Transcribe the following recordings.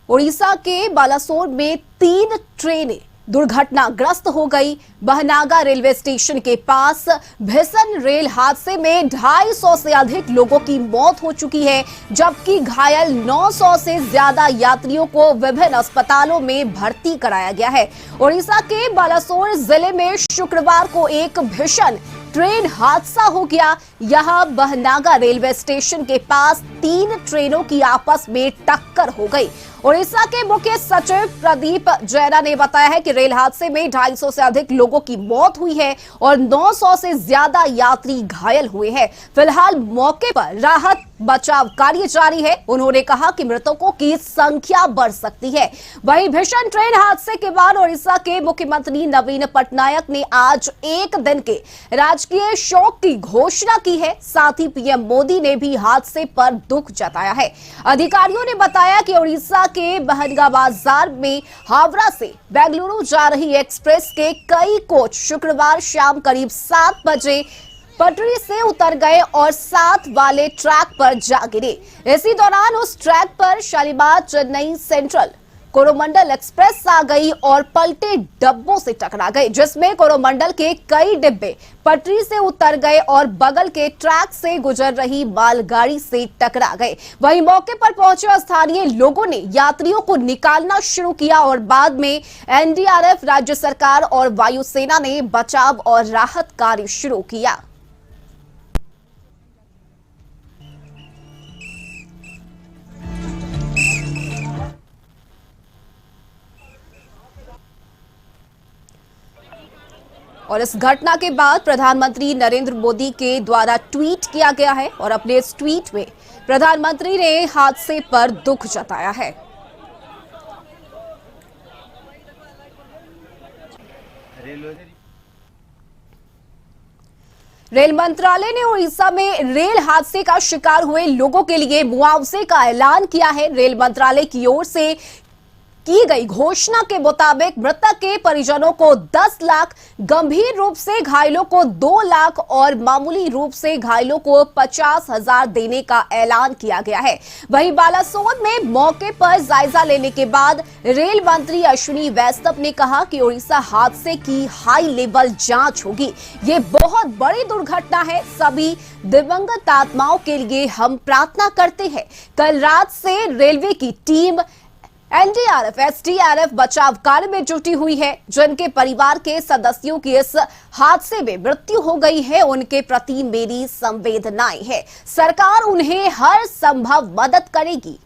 उड़ीसा के बालासोर में 3 ट्रेनें दुर्घटनाग्रस्त हो गई। बहनागा रेलवे स्टेशन के पास भीषण रेल हादसे में 250 से अधिक लोगों की मौत हो चुकी है, जबकि घायल 900 से ज्यादा यात्रियों को विभिन्न अस्पतालों में भर्ती कराया गया है। उड़ीसा के बालासोर जिले में शुक्रवार को एक भीषण ट्रेन हादसा हो गया। यहां बहनागा रेलवे स्टेशन के पास 3 ट्रेनों की आपस में टक्कर हो गई। उड़ीसा के मुख्य सचिव प्रदीप जैना ने बताया है कि रेल हादसे में 250 से अधिक लोगों की मौत हुई है और 900 से ज्यादा यात्री घायल हुए हैं। फिलहाल मौके पर राहत बचाव कार्य जारी है। उन्होंने कहा कि मृतकों की संख्या बढ़ सकती है। वहीं भीषण ट्रेन हादसे के बाद उड़ीसा के मुख्यमंत्री नवीन पटनायक ने आज एक दिन के राजकीय शोक की घोषणा की है। साथ ही पीएम मोदी ने भी हादसे पर दुख जताया है। अधिकारियों ने बताया कि उड़ीसा के बहनगा बाजार में हावड़ा से बेंगलुरु जा रही एक्सप्रेस के कई कोच शुक्रवार शाम करीब 7 बजे पटरी से उतर गए और साथ वाले ट्रैक पर जा गिरे। इसी दौरान उस ट्रैक पर शालीमार चेन्नई सेंट्रल कोरोमंडल एक्सप्रेस आ गई और पलटे डब्बों से टकरा गए, जिसमें कोरोमंडल के कई डिब्बे पटरी से उतर गए और बगल के ट्रैक से गुजर रही मालगाड़ी से टकरा गए। वहीं मौके पर पहुंचे स्थानीय लोगों ने यात्रियों को निकालना शुरू किया और बाद में एनडीआरएफ, राज्य सरकार और वायुसेना ने बचाव और राहत कार्य शुरू किया। और इस घटना के बाद प्रधानमंत्री नरेंद्र मोदी के द्वारा ट्वीट किया गया है और अपने इस ट्वीट में प्रधानमंत्री ने हादसे पर दुख जताया है। रेल मंत्रालय ने उड़ीसा में रेल हादसे का शिकार हुए लोगों के लिए मुआवजे का ऐलान किया है। रेल मंत्रालय की ओर से की गई घोषणा के मुताबिक मृतक के परिजनों को 10 लाख, गंभीर रूप से घायलों को 2 लाख और मामूली रूप से घायलों को 50,000 देने का ऐलान किया गया है। वहीं बालासोर में मौके पर जायजा लेने के बाद रेल मंत्री अश्विनी वैष्णव ने कहा कि उड़ीसा हादसे की हाई लेवल जांच होगी। ये बहुत बड़ी दुर्घटना है। सभी दिवंगत आत्माओं के लिए हम प्रार्थना करते हैं। कल रात से रेलवे की टीम एनडीआरएफ, एसडीआरएफ बचाव कार्य में जुटी हुई है। जिनके परिवार के सदस्यों की इस हादसे में मृत्यु हो गई है, उनके प्रति मेरी संवेदनाएं हैं। सरकार उन्हें हर संभव मदद करेगी।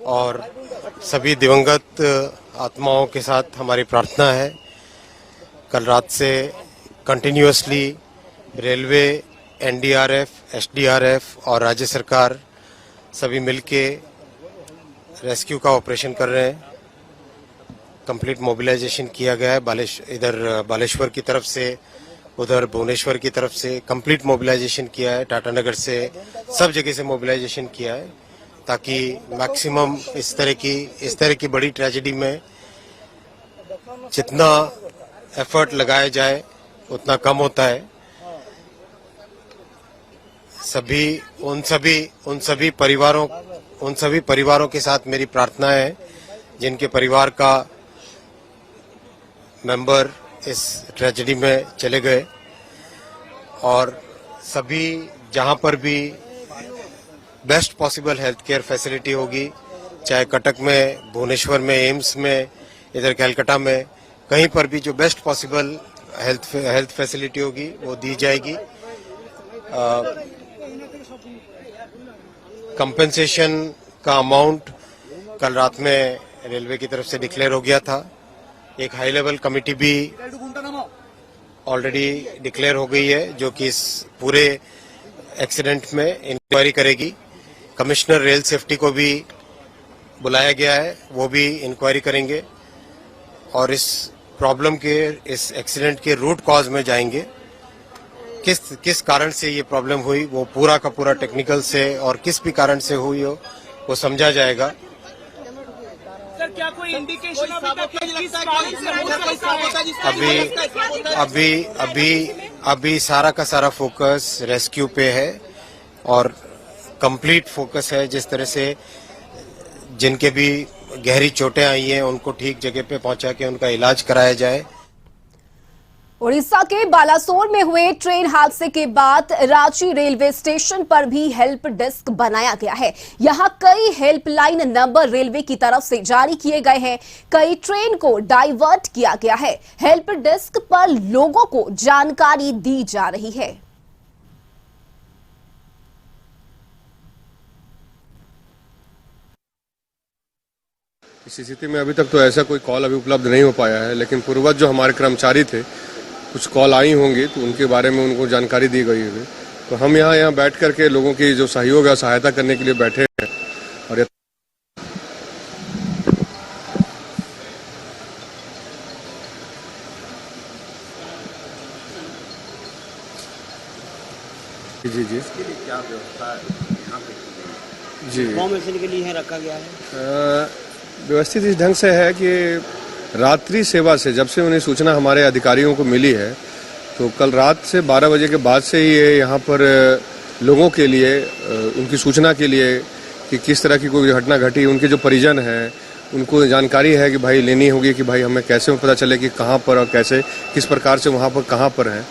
और सभी दिवंगत आत्माओं के साथ हमारी प्रार्थना है। कल रात से कंटिन्यूअसली रेलवे, एनडीआरएफ, एसडीआरएफ और राज्य सरकार सभी मिलके रेस्क्यू का ऑपरेशन कर रहे हैं। कंप्लीट मोबिलाइजेशन किया गया है। इधर बालेश्वर की तरफ से, उधर भुवनेश्वर की तरफ से कंप्लीट मोबिलाइजेशन किया है। टाटानगर से सब जगह से मोबिलाइजेशन किया है ताकि मैक्सिमम इस तरह की बड़ी ट्रेजेडी में जितना एफर्ट लगाया जाए उतना कम होता है। उन सभी परिवारों के साथ मेरी प्रार्थना है जिनके परिवार का मेंबर इस ट्रेजेडी में चले गए। और सभी जहां पर भी best possible health care facility होगी, चाहे कटक में, भुवनेश्वर में, एम्स में, इधर कलकत्ता में, कहीं पर भी जो बेस्ट पॉसिबल हेल्थ फैसिलिटी होगी वो दी जाएगी। कंपेंसेशन का अमाउंट कल रात में रेलवे की तरफ से डिक्लेयर हो गया था। एक हाई लेवल कमेटी भी ऑलरेडी डिक्लेयर हो गई है जो कि इस पूरे एक्सीडेंट में इंक्वायरी करेगी। कमिश्नर रेल सेफ्टी को भी बुलाया गया है, वो भी इंक्वायरी करेंगे और इस एक्सीडेंट के रूट कॉज में जाएंगे किस कारण से ये प्रॉब्लम हुई, वो पूरा का पूरा टेक्निकल से और किस भी कारण से हुई हो वो समझा जाएगा। सर, क्या कोई इंडिकेशन अभी तक किस कारण से अभी सारा का सारा फोकस रेस्क्यू पे है और कंप्लीट फोकस है जिस तरह से जिनके भी गहरी चोटें आई हैं उनको ठीक जगह पे पहुंचा के उनका इलाज कराया जाए। उड़ीसा के बालासोर में हुए ट्रेन हादसे के बाद रांची रेलवे स्टेशन पर भी हेल्प डेस्क बनाया गया है। यहां कई हेल्पलाइन नंबर रेलवे की तरफ से जारी किए गए हैं। कई ट्रेन को डाइवर्ट किया गया है। हेल्प डेस्क पर लोगों को जानकारी दी जा रही है। इस स्थिति में अभी तक तो ऐसा कोई कॉल अभी उपलब्ध नहीं हो पाया है, लेकिन पूर्वज जो हमारे कर्मचारी थे कुछ कॉल आई होंगी तो उनके बारे में उनको जानकारी दी गई होगी। तो हम यहाँ बैठ करके लोगों की जो सहयोग है सहायता करने के लिए बैठे हैं। और जी जी इसके लिए क्या व्यवस्था यहाँ पे की गई? जी इन्फॉर्मेशन के लिए रखा गया है। व्यवस्थित इस ढंग से है कि रात्रि सेवा से जब से उन्हें सूचना हमारे अधिकारियों को मिली है तो कल रात से 12 बजे के बाद से ही ये यहाँ पर लोगों के लिए उनकी सूचना के लिए कि किस तरह की कोई घटना घटी, उनके जो परिजन हैं उनको जानकारी है कि भाई लेनी होगी कि भाई हमें कैसे पता चले कि कहाँ पर और कैसे किस प्रकार से वहाँ पर कहाँ पर हैं।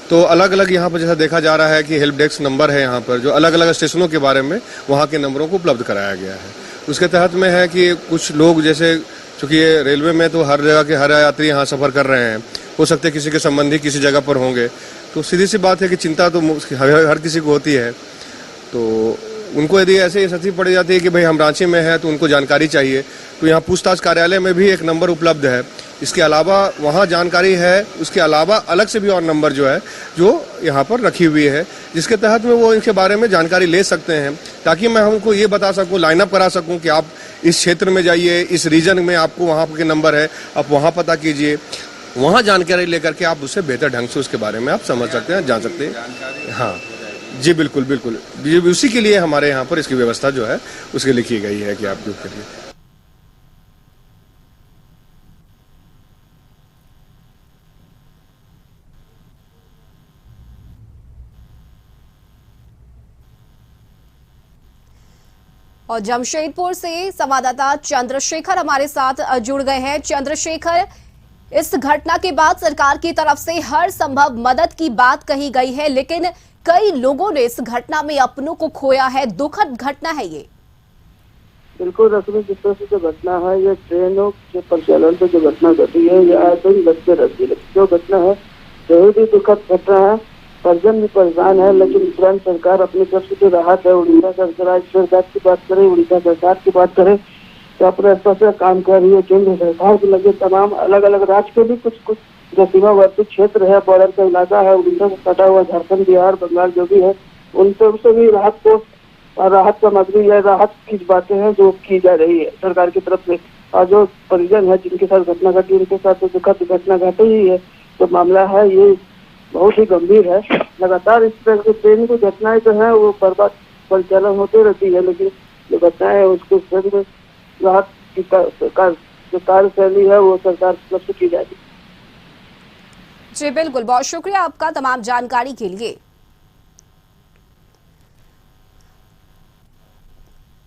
तो अलग अलग यहाँ पर जैसा देखा जा रहा है कि हेल्प डेस्क नंबर है यहाँ पर जो अलग अलग स्टेशनों के बारे में वहाँ के नंबरों को उपलब्ध कराया गया है। उसके तहत में है कि कुछ लोग जैसे चूँकि ये रेलवे में तो हर जगह के हर यात्री यहाँ सफ़र कर रहे हैं, हो सकते हैं किसी के संबंधी किसी जगह पर होंगे, तो सीधी सी बात है कि चिंता तो हर किसी को होती है। तो उनको यदि ऐसे स्थिति पड़ जाती है कि भाई हम रांची में हैं तो उनको जानकारी चाहिए, तो यहाँ पूछताछ कार्यालय में भी एक नंबर उपलब्ध है। इसके अलावा वहाँ जानकारी है, उसके अलावा अलग से भी और नंबर जो है जो यहाँ पर रखी हुई है जिसके तहत में वो इनके बारे में जानकारी ले सकते हैं, ताकि मैं हमको ये बता सकूँ, लाइनअप करा सकूँ कि आप इस क्षेत्र में जाइए, इस रीजन में आपको वहाँ के नंबर है, आप वहाँ पता कीजिए, वहाँ जानकारी लेकर के आप उससे बेहतर ढंग से उसके बारे में आप समझ सकते हैं, जान सकते हैं। हाँ जी बिल्कुल बिल्कुल, उसी के लिए हमारे यहाँ पर इसकी व्यवस्था जो है उसके लिए की गई है कि आपके लिए। और जमशेदपुर से संवाददाता चंद्रशेखर हमारे साथ जुड़ गए हैं। चंद्रशेखर, इस घटना के बाद सरकार की तरफ से हर संभव मदद की बात कही गई है, लेकिन कई लोगों ने इस घटना में अपनों को खोया है। दुखद घटना है ये। बिल्कुल रश्मि, जिस तरह से जो घटना है ये ट्रेनों के परिचालन पे जो घटना घटी है ये आए दिन लगते रहती है। जो घटना है बहुत ही दुखद घटना है, परिजन भी परेशान है, लेकिन तुरंत सरकार अपनी तरफ से जो राहत है, उड़ीसा सरकार सरकार की बात करे, उड़ीसा सरकार की बात करे तो अपने स्तर से काम कर रही है। केंद्र सरकार के लगे तमाम अलग अलग राज्य के भी कुछ जो सीमावर्ती क्षेत्र है, बॉर्डर का इलाका है, उड़ीसा से सटा हुआ झारखंड, बिहार, बंगाल जो भी है, उनसे भी राहत सामग्री या राहत की बातें हैं जो की जा रही है सरकार की तरफ से। और जो परिजन है जिनके साथ घटना घटी उनके साथ तो दुखद घटना घटी ही है। जो मामला है ये बहुत ही गंभीर है। लगातार इस तरह की ट्रेन की घटनाएं जो है वो बर्बाद परिचालन होते रहती है, लेकिन जो घटनाएं है उसको में राहत की जो कार्यशैली है वो सरकार की तरफ से की जाएगी। जी बिल्कुल, बहुत शुक्रिया आपका तमाम जानकारी के लिए।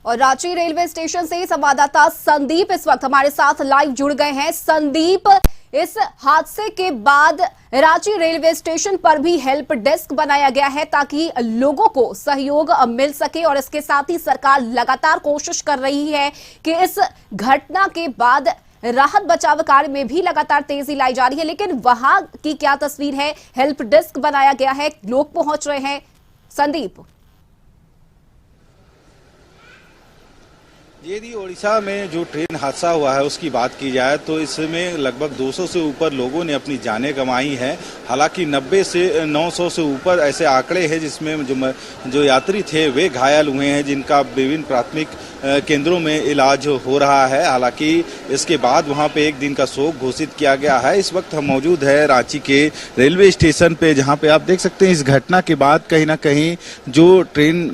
और रांची रेलवे स्टेशन से संवाददाता संदीप इस वक्त हमारे साथ लाइव जुड़ गए हैं। संदीप, इस हादसे के बाद रांची रेलवे स्टेशन पर भी हेल्प डेस्क बनाया गया है ताकि लोगों को सहयोग मिल सके, और इसके साथ ही सरकार लगातार कोशिश कर रही है कि इस घटना के बाद राहत बचाव कार्य में भी लगातार तेजी लाई जा रही है। लेकिन वहां की क्या तस्वीर है? हेल्प डेस्क बनाया गया है, लोग पहुंच रहे हैं। संदीप, यदि ओडिशा में जो ट्रेन हादसा हुआ है उसकी बात की जाए तो इसमें लगभग 200 से ऊपर लोगों ने अपनी जानें गंवाई हैं। हालांकि 90 से 900 से ऊपर ऐसे आंकड़े हैं जिसमें जो यात्री थे वे घायल हुए हैं, जिनका विभिन्न प्राथमिक केंद्रों में इलाज हो रहा है। हालांकि इसके बाद वहां पे एक दिन का शोक घोषित किया गया है। इस वक्त हम मौजूद है रांची के रेलवे स्टेशन पे, जहां पे आप देख सकते हैं इस घटना के बाद कहीं ना कहीं जो ट्रेन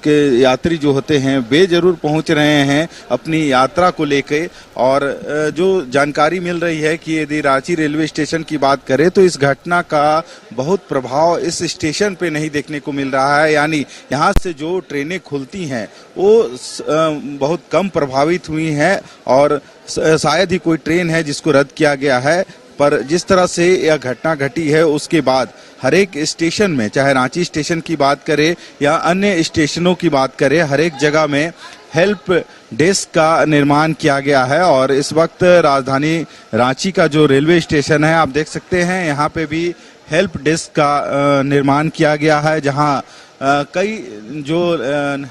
के यात्री जो होते हैं वे जरूर पहुंच रहे हैं अपनी यात्रा को लेके। और जो जानकारी मिल रही है कि यदि रांची रेलवे स्टेशन की बात करें तो इस घटना का बहुत प्रभाव इस स्टेशन पे नहीं देखने को मिल रहा है। यानी यहाँ से जो ट्रेनें खुलती हैं वो बहुत कम प्रभावित हुई हैं और शायद ही कोई ट्रेन है जिसको रद्द किया गया है। पर जिस तरह से यह घटना घटी है उसके बाद हर एक स्टेशन में, चाहे रांची स्टेशन की बात करें या अन्य स्टेशनों की बात करें, हर एक जगह में हेल्प डेस्क का निर्माण किया गया है। और इस वक्त राजधानी रांची का जो रेलवे स्टेशन है आप देख सकते हैं यहाँ पे भी हेल्प डेस्क का निर्माण किया गया है, जहां कई जो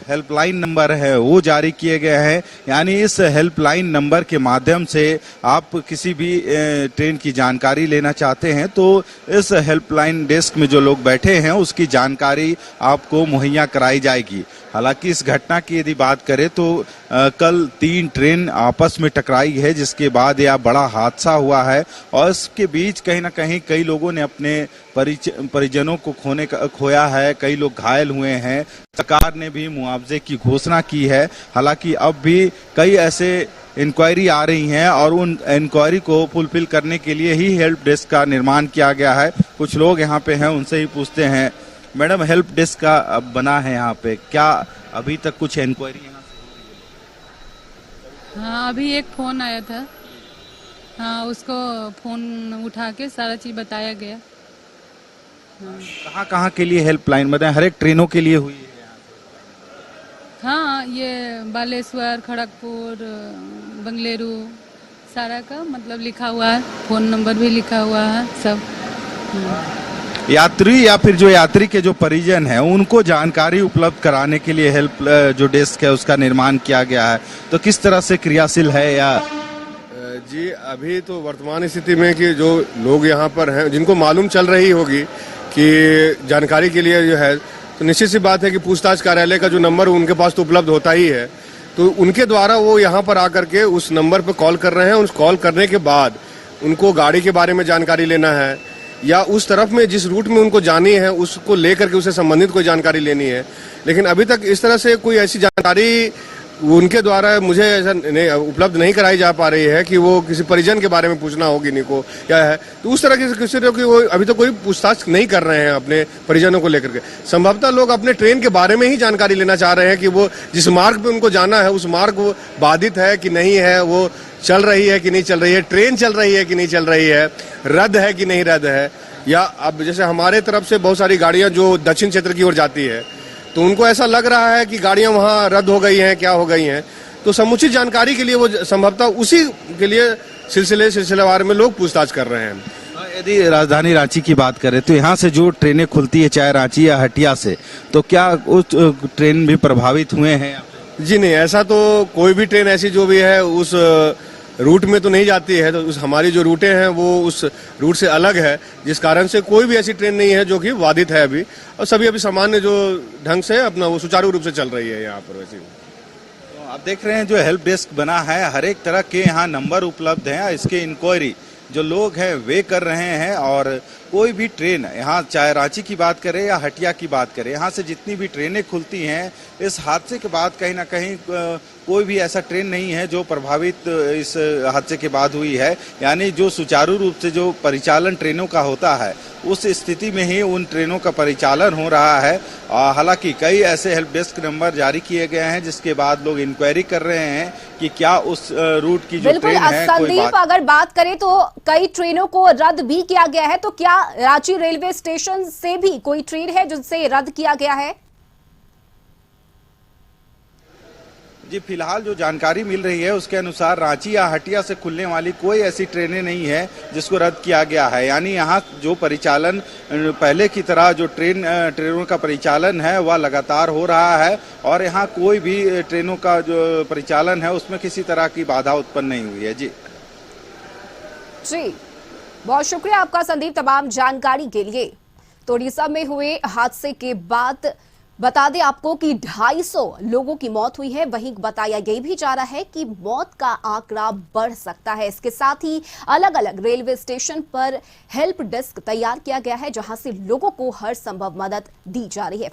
हेल्पलाइन नंबर है वो जारी किए गए हैं। यानी इस हेल्पलाइन नंबर के माध्यम से आप किसी भी ट्रेन की जानकारी लेना चाहते हैं तो इस हेल्पलाइन डेस्क में जो लोग बैठे हैं उसकी जानकारी आपको मुहैया कराई जाएगी। हालांकि इस घटना की यदि बात करें तो कल 3 ट्रेन आपस में टकराई है, जिसके बाद यह बड़ा हादसा हुआ है और इसके बीच कहीं ना कहीं कई लोगों ने अपने परिजनों को खोया है, कई लोग घायल हुए हैं। सरकार ने भी मुआवजे की घोषणा की है। हालांकि अब भी कई ऐसे इंक्वायरी आ रही हैं और उन इंक्वायरी को फुलफिल करने के लिए ही हेल्प डेस्क का निर्माण किया गया है। कुछ लोग यहाँ पे हैं, उनसे ही पूछते हैं। मैडम, हेल्प डेस्क का अब बना है यहाँ पे, क्या अभी तक कुछ इंक्वायरी यहाँ से? हाँ, अभी एक फोन आया था। हाँ, उसको फोन उठा के सारा चीज बताया गया। हाँ। कहाँ के लिए हेल्पलाइन बताएं? हर एक ट्रेनों के लिए हुई है यहाँ से? हाँ, ये बालेश्वर, खड़गपुर, बंगलेरू सारा का मतलब लिखा हुआ है, फोन नंबर भी लिखा हुआ है सब। यात्री या फिर जो यात्री के जो परिजन हैं उनको जानकारी उपलब्ध कराने के लिए हेल्प जो डेस्क है उसका निर्माण किया गया है। तो किस तरह से क्रियाशील है या? जी, अभी तो वर्तमान स्थिति में कि जो लोग यहाँ पर हैं जिनको मालूम चल रही होगी कि जानकारी के लिए जो है, तो निश्चित सी बात है कि पूछताछ कार्यालय का जो नंबर उनके पास तो उपलब्ध होता ही है, तो उनके द्वारा वो यहाँ पर आकर के उस नंबर पर कॉल कर रहे हैं। उस कॉल करने के बाद उनको गाड़ी के बारे में जानकारी लेना है या उस तरफ में जिस रूट में उनको जानी है उसको लेकर के उससे संबंधित कोई जानकारी लेनी है। लेकिन अभी तक इस तरह से कोई ऐसी जानकारी उनके द्वारा मुझे ऐसा उपलब्ध नहीं कराई जा पा रही है कि वो किसी परिजन के बारे में पूछना होगी नहीं को क्या है, तो उस तरह की किसी की वो अभी तक कोई पूछताछ नहीं कर रहे हैं अपने परिजनों को लेकर के। संभवतः लोग अपने ट्रेन के बारे में ही जानकारी लेना चाह रहे हैं कि वो जिस मार्ग पे उनको जाना है उस मार्ग वो बाधित है कि नहीं है, वो चल रही है कि नहीं चल रही है, ट्रेन चल रही है कि नहीं चल रही है, रद्द है कि नहीं रद्द है। या अब जैसे हमारे तरफ से बहुत सारी गाड़ियां जो दक्षिण क्षेत्र की ओर जाती है तो उनको ऐसा लग रहा है कि गाड़ियां वहां रद्द हो गई हैं, क्या हो गई हैं। तो समुचित जानकारी के लिए वो संभवतः उसी के लिए सिलसिलेवार में लोग पूछताछ कर रहे हैं। यदि राजधानी रांची की बात करें तो यहाँ से जो ट्रेनें खुलती है चाहे रांची या हटिया से, तो क्या उस ट्रेन भी प्रभावित हुए हैं? जी नहीं, ऐसा तो कोई भी ट्रेन ऐसी जो भी है उस रूट में तो नहीं जाती है। तो उस हमारी जो रूटें हैं वो उस रूट से अलग है, जिस कारण से कोई भी ऐसी ट्रेन नहीं है जो कि बाधित है अभी, और सभी अभी सामान्य जो ढंग से अपना वो सुचारू रूप से चल रही है यहाँ पर। वैसे तो आप देख रहे हैं जो हेल्प डेस्क बना है, हर एक तरह के यहाँ नंबर उपलब्ध हैं। इसके इंक्वायरी जो लोग हैं वे कर रहे हैं और कोई भी ट्रेन यहाँ चाहे रांची की बात करें या हटिया की बात करें, यहाँ से जितनी भी ट्रेनें खुलती हैं इस हादसे के बाद कहीं ना कहीं कोई भी ऐसा ट्रेन नहीं है जो प्रभावित इस हादसे के बाद हुई है। यानी जो सुचारू रूप से जो परिचालन ट्रेनों का होता है उस स्थिति में ही उन ट्रेनों का परिचालन हो रहा है। हालांकि कई ऐसे हेल्प डेस्क नंबर जारी किए गए हैं जिसके बाद लोग इंक्वायरी कर रहे हैं कि क्या उस रूट की जो ट्रेन है। संदीप, अगर बात करें तो कई ट्रेनों को रद्द भी किया गया है, तो क्या रांची रेलवे स्टेशन से भी कोई ट्रेन है जिससे रद्द किया गया है? जी, फिलहाल जो जानकारी मिल रही है उसके अनुसार रांची या हटिया से खुलने वाली कोई ऐसी ट्रेनें नहीं है जिसको रद्द किया गया है। यानी यहाँ जो परिचालन पहले की तरह जो ट्रेनों का परिचालन है वह लगातार हो रहा है और यहाँ कोई भी ट्रेनों का जो परिचालन है उसमें किसी तरह की बाधा उत्पन्न नहीं हुई है। जी बहुत शुक्रिया आपका संदीप तमाम जानकारी के लिए। तो उड़ीसा में हुए हादसे के बाद बता दें आपको कि 250 लोगों की मौत हुई है। वहीं बताया यह भी जा रहा है कि मौत का आंकड़ा बढ़ सकता है। इसके साथ ही अलग अलग रेलवे स्टेशन पर हेल्प डेस्क तैयार किया गया है जहां से लोगों को हर संभव मदद दी जा रही है।